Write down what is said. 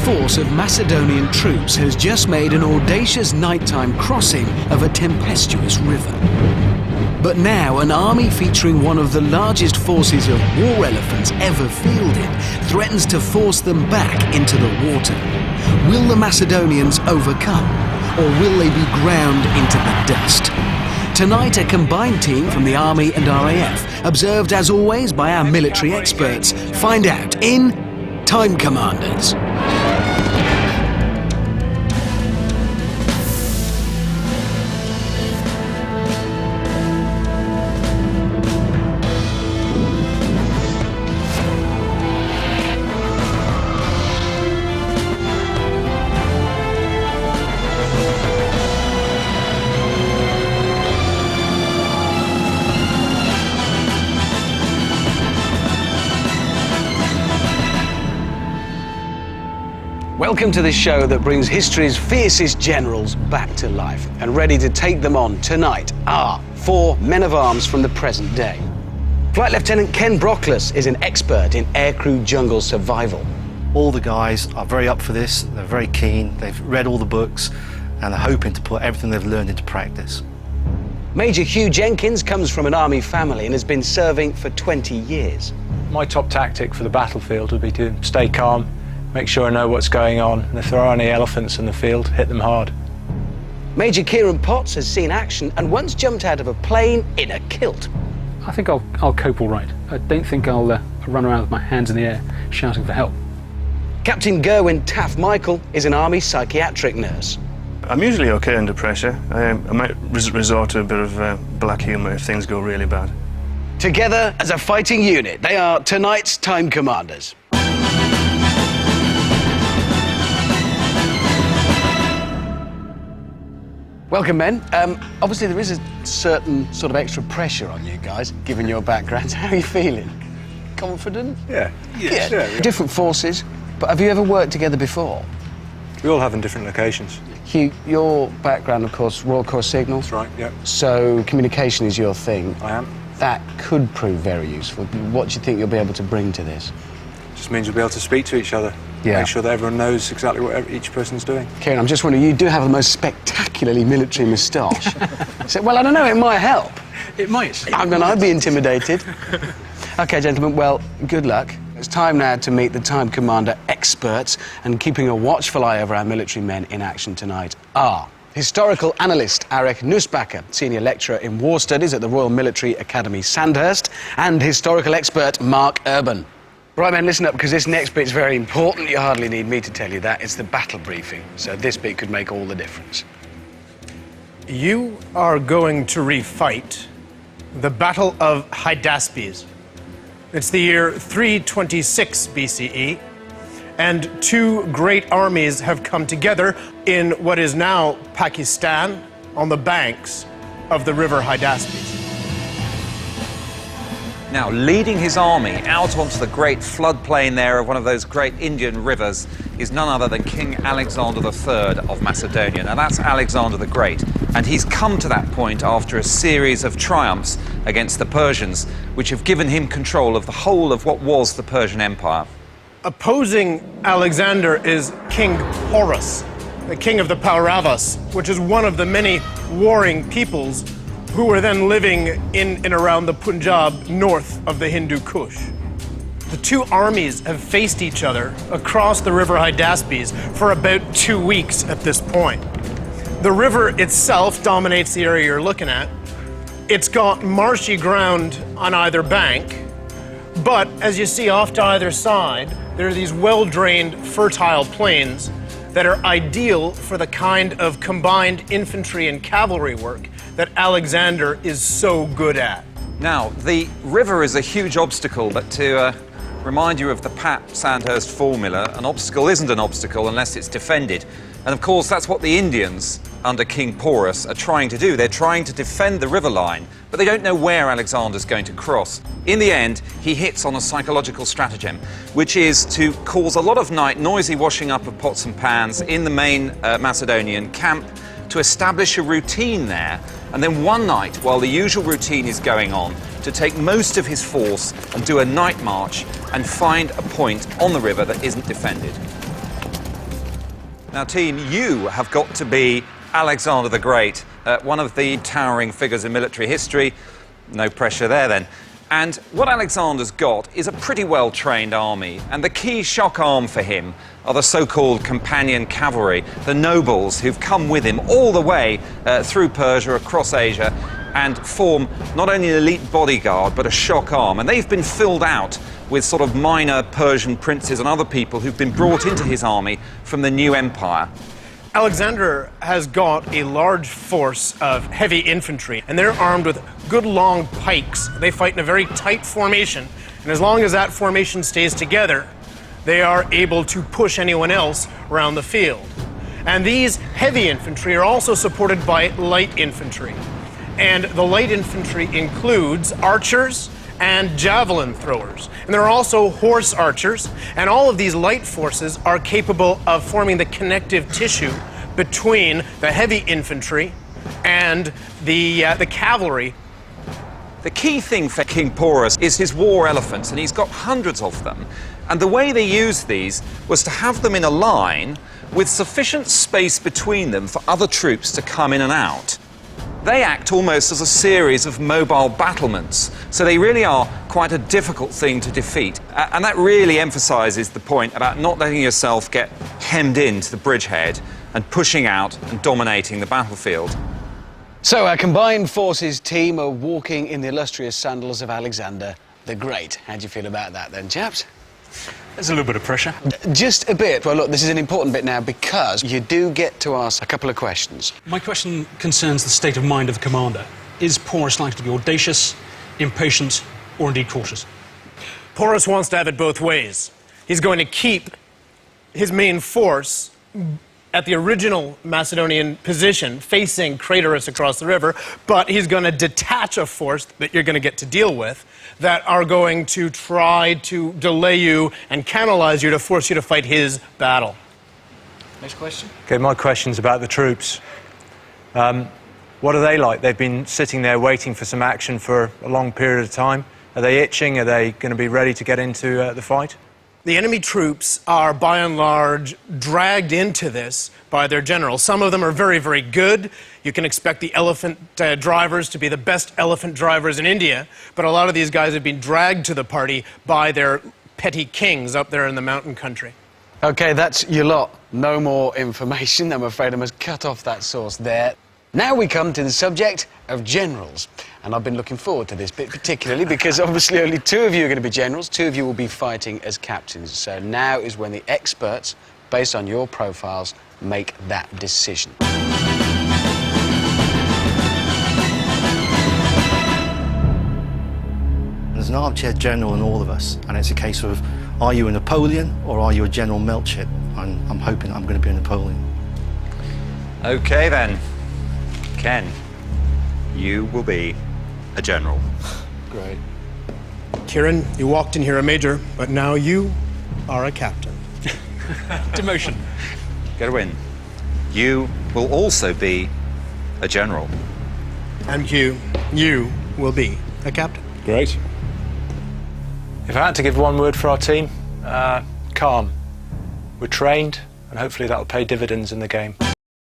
force of Macedonian troops has just made an audacious nighttime crossing of a tempestuous river. But now an army featuring one of the largest forces of war elephants ever fielded threatens to force them back into the water. Will the Macedonians overcome, or will they be ground into the dust? Tonight, a combined team from the Army and RAF, observed as always by our military experts, find out in Time Commanders. Welcome to this show that brings history's fiercest generals back to life, and ready to take them on tonight are 4 men of arms from the present day. Flight Lieutenant Ken Brockless is an expert in aircrew jungle survival. All the guys are very up for this, they're very keen, they've read all the books, and they're hoping to put everything they've learned into practice. Major Hugh Jenkins comes from an army family and has been serving for 20 years. My top tactic for the battlefield would be to stay calm, make sure I know what's going on, and if there are any elephants in the field, hit them hard. Major Kieran Potts has seen action and once jumped out of a plane in a kilt. I think I'll cope all right. I don't think I'll run around with my hands in the air shouting for help. Captain Gerwin Taff Michael is an army psychiatric nurse. I'm usually okay under pressure. I might resort to a bit of black humour if things go really bad. Together as a fighting unit, they are tonight's Time Commanders. Welcome, men. Obviously, there is a certain sort of extra pressure on you guys, given your backgrounds. How are you feeling? Confident? Yeah. Different forces, but have you ever worked together before? We all have in different locations. Hugh, your background, of course, Royal Corps Signal. That's right, yeah. So communication is your thing. I am. That could prove very useful. What do you think you'll be able to bring to this? Just means you'll be able to speak to each other. Yeah. Make sure that everyone knows exactly what each person's doing. Kieran, I'm just wondering, you do have the most spectacularly military moustache. So, well, I don't know, it might help. It might. I'd be intimidated. OK, gentlemen, well, good luck. It's time now to meet the Time Commander experts, and keeping a watchful eye over our military men in action tonight are historical analyst Arek Nussbacher, senior lecturer in war studies at the Royal Military Academy Sandhurst, and historical expert Mark Urban. Right, men, listen up, because this next bit's very important. You hardly need me to tell you that. It's the battle briefing, so this bit could make all the difference. You are going to refight the Battle of Hydaspes. It's the year 326 BCE, and 2 great armies have come together in what is now Pakistan on the banks of the river Hydaspes. Now, leading his army out onto the great floodplain there of one of those great Indian rivers is none other than King Alexander III of Macedonia. Now, that's Alexander the Great, and he's come to that point after a series of triumphs against the Persians, which have given him control of the whole of what was the Persian Empire. Opposing Alexander is King Porus, the king of the Pauravas, which is one of the many warring peoples who were then living in and around the Punjab north of the Hindu Kush. The 2 armies have faced each other across the river Hydaspes for about 2 weeks at this point. The river itself dominates the area you're looking at. It's got marshy ground on either bank, but as you see off to either side, there are these well-drained, fertile plains that are ideal for the kind of combined infantry and cavalry work that Alexander is so good at. Now, the river is a huge obstacle, but to remind you of the Pat Sandhurst formula, an obstacle isn't an obstacle unless it's defended. And of course, that's what the Indians under King Porus are trying to do. They're trying to defend the river line, but they don't know where Alexander's going to cross. In the end, he hits on a psychological stratagem, which is to cause a lot of noisy washing up of pots and pans in the main Macedonian camp, to establish a routine there, and then one night, while the usual routine is going on, to take most of his force and do a night march and find a point on the river that isn't defended. Now, team, you have got to be Alexander the Great, one of the towering figures in military history. No pressure there, then. And what Alexander's got is a pretty well-trained army, and the key shock arm for him are the so-called companion cavalry, the nobles who've come with him all the way through Persia, across Asia, and form not only an elite bodyguard, but a shock arm. And they've been filled out with sort of minor Persian princes and other people who've been brought into his army from the new empire. Alexander has got a large force of heavy infantry, and they're armed with good long pikes. They fight in a very tight formation, and as long as that formation stays together, they are able to push anyone else around the field. And these heavy infantry are also supported by light infantry. And the light infantry includes archers and javelin throwers. And there are also horse archers, and all of these light forces are capable of forming the connective tissue between the heavy infantry and the cavalry. The key thing for King Porus is his war elephants, and he's got hundreds of them. And the way they used these was to have them in a line with sufficient space between them for other troops to come in and out. They act almost as a series of mobile battlements, so they really are quite a difficult thing to defeat. And that really emphasises the point about not letting yourself get hemmed into the bridgehead and pushing out and dominating the battlefield. So our combined forces team are walking in the illustrious sandals of Alexander the Great. How do you feel about that then, chaps? There's a little bit of pressure. Just a bit. Well, look, this is an important bit now because you do get to ask a couple of questions. My question concerns the state of mind of the commander. Is Porus likely to be audacious, impatient, or indeed cautious? Porus wants to have it both ways. He's going to keep his main force at the original Macedonian position, facing Craterus across the river, but he's going to detach a force that you're going to get to deal with that are going to try to delay you and canalize you to force you to fight his battle. Next question. Okay, my question's about the troops. What are they like? They've been sitting there waiting for some action for a long period of time. Are they itching? Are they going to be ready to get into the fight? The enemy troops are, by and large, dragged into this by their generals. Some of them are very, very good. You can expect the elephant drivers to be the best elephant drivers in India, but a lot of these guys have been dragged to the party by their petty kings up there in the mountain country. OK, that's your lot. No more information. I'm afraid I must cut off that source there. Now we come to the subject of generals. And I've been looking forward to this bit particularly because obviously only 2 of you are going to be generals, 2 of you will be fighting as captains. So now is when the experts, based on your profiles, make that decision. There's an armchair general in all of us, and it's a case of, are you a Napoleon or are you a General Melchett? I'm hoping I'm going to be a Napoleon. Okay, then. Ken, you will be a general. Great. Kieran, you walked in here a major, but now you are a captain. Demotion. Get a win. You will also be a general. And you will be a captain. Great. If I had to give one word for our team, calm. We're trained, and hopefully that'll pay dividends in the game.